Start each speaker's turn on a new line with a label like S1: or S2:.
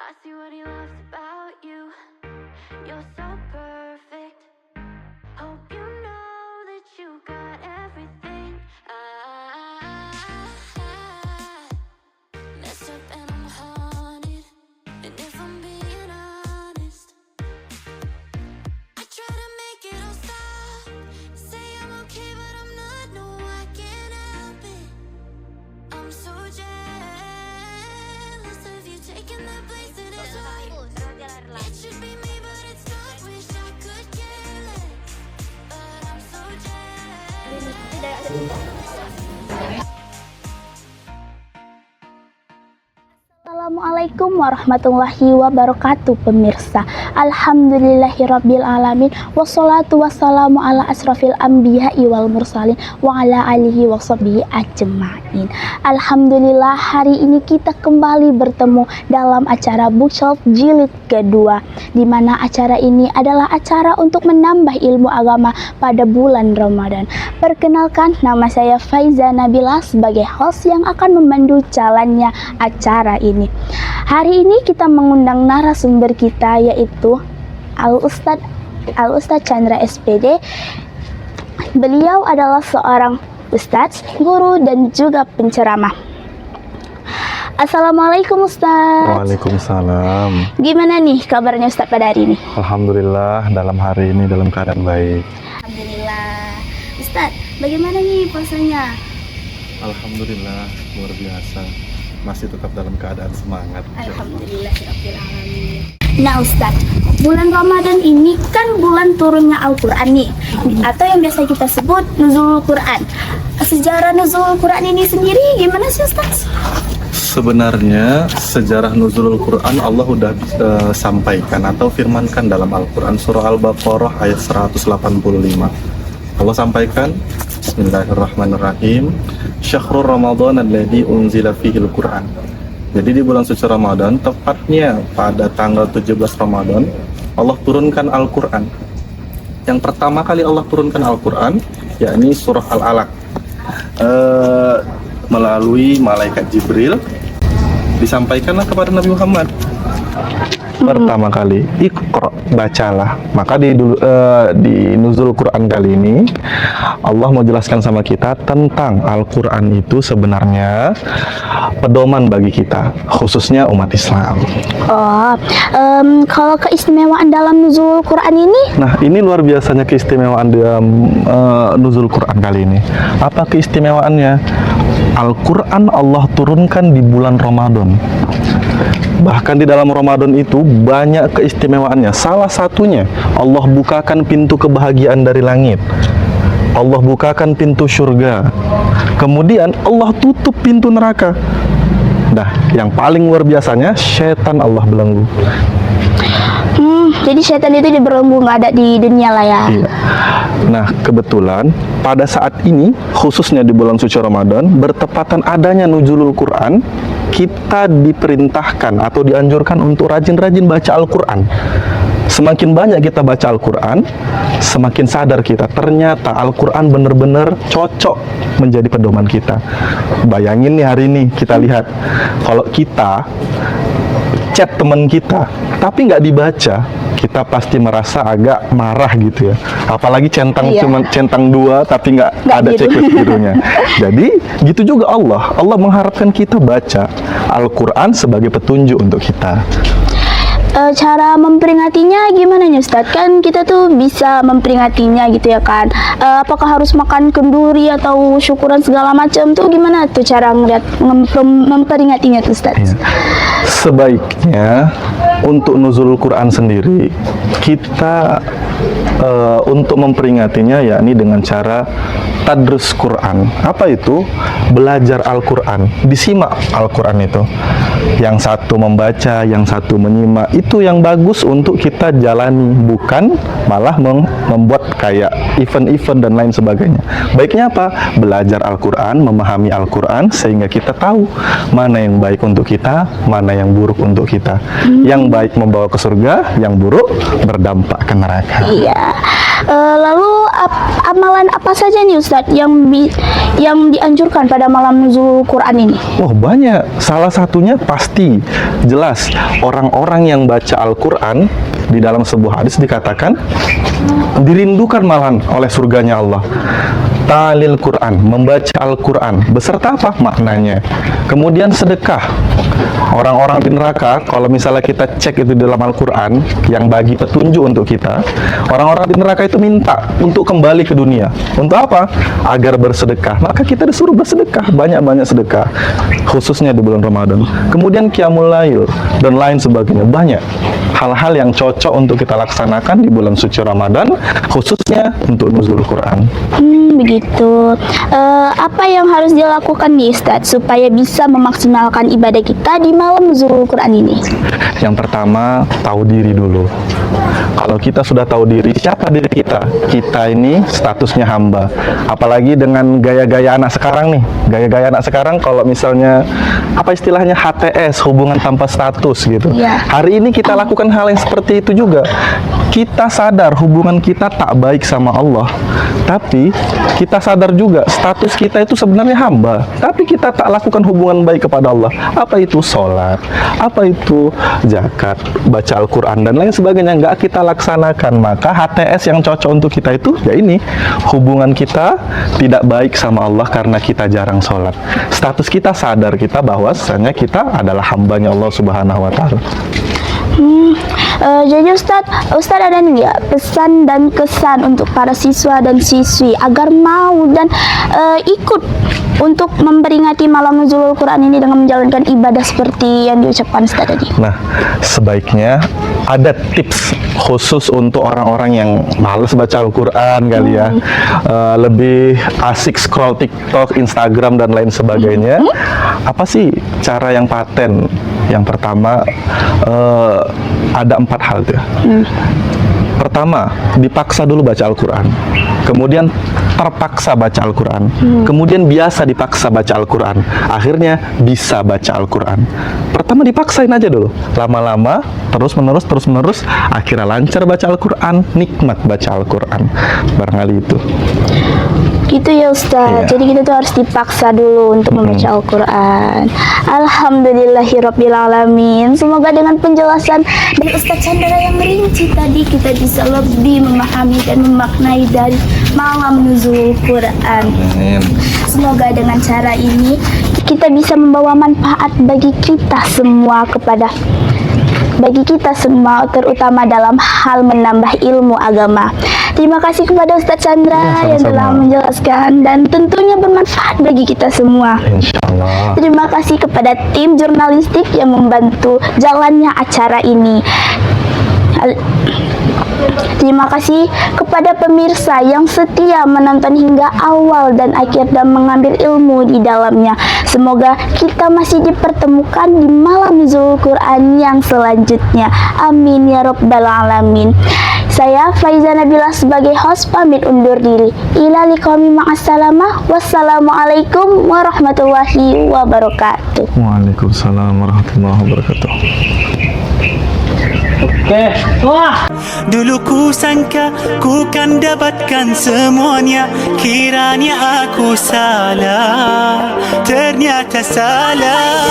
S1: I see what he loves about you. You're so perfect. Hope you know that you got everything. I messed up and I'm haunted. And if I'm being honest, I try to make it all stop. Say I'm okay, but I'm not. No, I can't help it. I'm so jealous of you taking that place that is right. It should be me, but it's not. Wish I could care less, but I'm so jealous.
S2: Assalamualaikum warahmatullahi wabarakatuh, pemirsa. Alhamdulillahirabbil alamin, wassalatu wassalamu ala asrafil anbiya'i wal mursalin wa ala alihi washabihi ajmain. Alhamdulillah, hari ini kita kembali bertemu dalam acara Bookshelf jilid kedua, di mana acara ini adalah acara untuk menambah ilmu agama pada bulan Ramadan. Perkenalkan, nama saya Faiza Nabila sebagai host yang akan memandu jalannya acara ini. Hari ini kita mengundang narasumber kita, yaitu Al-Ustadz Chandra SPD. Beliau adalah seorang ustadz, guru, dan juga penceramah. Assalamualaikum Ustadz.
S3: Waalaikumsalam.
S2: Gimana nih kabarnya Ustadz pada hari ini?
S3: Alhamdulillah, dalam hari ini dalam keadaan baik.
S2: Alhamdulillah. Ustadz, bagaimana nih puasanya?
S3: Alhamdulillah, luar biasa. Masih tetap dalam keadaan semangat.
S2: Alhamdulillahirabbil alamin. Nah Ustadz, bulan Ramadan ini kan bulan turunnya Al-Quran nih, atau yang biasa kita sebut nuzulul Quran. Sejarah nuzulul Quran ini sendiri gimana sih Ustadz?
S3: Sebenarnya sejarah nuzulul Quran Allah udah sampaikan atau firmankan dalam Al-Quran surah Al-Baqarah ayat 185. Allah sampaikan, Bismillahirrahmanirrahim, Syahrul Ramadan alladzi unzila fihil Quran. Jadi di bulan suci Ramadan, tepatnya pada tanggal 17 Ramadan, Allah turunkan Al-Quran. Yang pertama kali Allah turunkan Al-Quran, yakni surah Al-Alaq, melalui malaikat Jibril, disampaikanlah kepada Nabi Muhammad. Pertama kali, Iqra, bacalah. Maka di nuzul Quran kali ini Allah mau jelaskan sama kita tentang Al-Quran itu sebenarnya pedoman bagi kita, khususnya umat Islam.
S2: Oh, kalau keistimewaan dalam nuzul Quran ini?
S3: Nah, ini luar biasanya keistimewaan dalam nuzul Quran kali ini. Apa keistimewaannya? Al-Quran Allah turunkan di bulan Ramadan. Bahkan di dalam Ramadan itu banyak keistimewaannya. Salah satunya, Allah bukakan pintu kebahagiaan dari langit. Allah bukakan pintu surga. Kemudian Allah tutup pintu neraka. Nah, yang paling luar biasanya, setan Allah belenggu.
S2: Jadi setan itu dibelenggu, nggak ada di dunia lah ya?
S3: Iya. Nah, kebetulan pada saat ini, khususnya di bulan suci Ramadan, bertepatan adanya nuzulul Quran, kita diperintahkan atau dianjurkan untuk rajin-rajin baca Al-Quran. Semakin banyak kita baca Al-Quran, semakin sadar kita ternyata Al-Quran benar-benar cocok menjadi pedoman kita. Bayangin nih hari ini kita lihat, kalau kita chat teman kita tapi nggak dibaca, kita pasti merasa agak marah gitu ya. Apalagi centang cuma centang 2 tapi nggak ada checklist birunya. Jadi gitu juga Allah mengharapkan kita baca Al-Quran sebagai petunjuk untuk kita.
S2: Cara memperingatinya gimana nih Ustadz? Kan kita tuh bisa memperingatinya gitu ya kan. Apakah harus makan kenduri atau syukuran segala macam tuh, gimana tuh cara ngeliat memperingatinya tuh Ustadz?
S3: Ya. Sebaiknya untuk nuzulul Quran sendiri kita untuk memperingatinya yakni dengan cara tadrus Quran. Apa itu? Belajar Al-Quran, disimak Al-Quran itu. Yang satu membaca, yang satu menyimak. Itu yang bagus untuk kita jalani, bukan malah membuat kayak event-event dan lain sebagainya. Baiknya apa? Belajar Al-Quran, memahami Al-Quran, sehingga kita tahu mana yang baik untuk kita, mana yang buruk untuk kita. Yang baik membawa ke surga, yang buruk berdampak ke neraka.
S2: Iya. Lalu amalan apa saja nih Ustadz yang dianjurkan pada malam nuzul Quran ini?
S3: Oh banyak, salah satunya pasti jelas orang-orang yang baca Al-Quran. Di dalam sebuah hadis dikatakan dirindukan malahan oleh surganya Allah. Ta'lil Quran, membaca Al-Quran beserta apa maknanya. Kemudian sedekah. Orang-orang di neraka, kalau misalnya kita cek itu di dalam Al-Quran yang bagi petunjuk untuk kita, orang-orang di neraka itu minta untuk kembali ke dunia. Untuk apa? Agar bersedekah. Maka kita disuruh bersedekah, banyak-banyak sedekah, khususnya di bulan Ramadan. Kemudian Qiyamul Lail dan lain sebagainya. Banyak hal-hal yang cocok untuk kita laksanakan di bulan suci Ramadan, khususnya untuk nuzul Quran.
S2: Begitu. Apa yang harus dilakukan nih Ustadz supaya bisa memaksimalkan ibadah kita di malam nuzul Quran ini?
S3: Yang pertama, tahu diri dulu. Kalau kita sudah tahu diri, siapa diri kita? Kita ini statusnya hamba. Apalagi dengan gaya-gaya anak sekarang nih. Gaya-gaya anak sekarang kalau misalnya apa istilahnya HTS, hubungan tanpa status gitu.
S2: Ya.
S3: Hari ini kita lakukan hal yang seperti itu juga. Kita sadar hubungan kita tak baik sama Allah. Tapi kita sadar juga status kita itu sebenarnya hamba. Tapi kita tak lakukan hubungan baik kepada Allah. Apa itu sholat? Apa itu zakat? Baca Al-Quran dan lain sebagainya. Nggak kita laksanakan. Maka HTS yang cocok untuk kita itu ya ini. Hubungan kita tidak baik sama Allah karena kita jarang sholat. Status kita sadar kita bahwasanya kita adalah hambanya Allah Subhanahu wa Ta'ala.
S2: Jadi Ustadz ada nggak pesan dan kesan untuk para siswa dan siswi agar mau dan ikut untuk memperingati malam nuzulul Quran ini dengan menjalankan ibadah seperti yang diucapkan Ustadz tadi?
S3: Nah, sebaiknya ada tips khusus untuk orang-orang yang males baca Al-Quran kali ya, lebih asik scroll TikTok, Instagram dan lain sebagainya. Apa sih cara yang paten? Yang pertama, ada 4 hal tuh. Pertama, dipaksa dulu baca Al-Quran. Kemudian terpaksa baca Al-Quran. Kemudian biasa dipaksa baca Al-Quran. Akhirnya bisa baca Al-Quran. Pertama dipaksain aja dulu. Lama-lama, terus-menerus, akhirnya lancar baca Al-Quran, nikmat baca Al-Quran. Barangkali itu.
S2: Gitu ya Ustadz.
S3: Iya.
S2: Jadi kita tuh harus dipaksa dulu untuk membaca Al-Quran. Alhamdulillahirrabbilalamin. Semoga dengan penjelasan dari Ustadz Chandra yang merinci tadi kita bisa lebih memahami dan memaknai dari malam nuzul Quran. Semoga dengan cara ini kita bisa membawa manfaat bagi kita semua terutama dalam hal menambah ilmu agama. Terima kasih kepada Ustadz Chandra
S3: Ya,
S2: yang telah
S3: sama-sama.
S2: menjelaskan dan tentunya bermanfaat bagi kita semua.
S3: Insyaallah.
S2: Terima kasih kepada tim jurnalistik yang membantu jalannya acara ini. Terima kasih kepada pemirsa yang setia menonton hingga awal dan akhir dan mengambil ilmu di dalamnya. Semoga kita masih dipertemukan di malam nuzul Quran yang selanjutnya. Amin ya rabbal alamin. Saya Faiza Nabila sebagai host pamit undur diri. Ila liqaumi ma'assalamah. Wassalamualaikum warahmatullahi wabarakatuh.
S3: Waalaikumsalam warahmatullahi wabarakatuh.
S4: Dulu ku sangka ku kan dapatkan semuanya, kiranya aku salah, ternyata salah.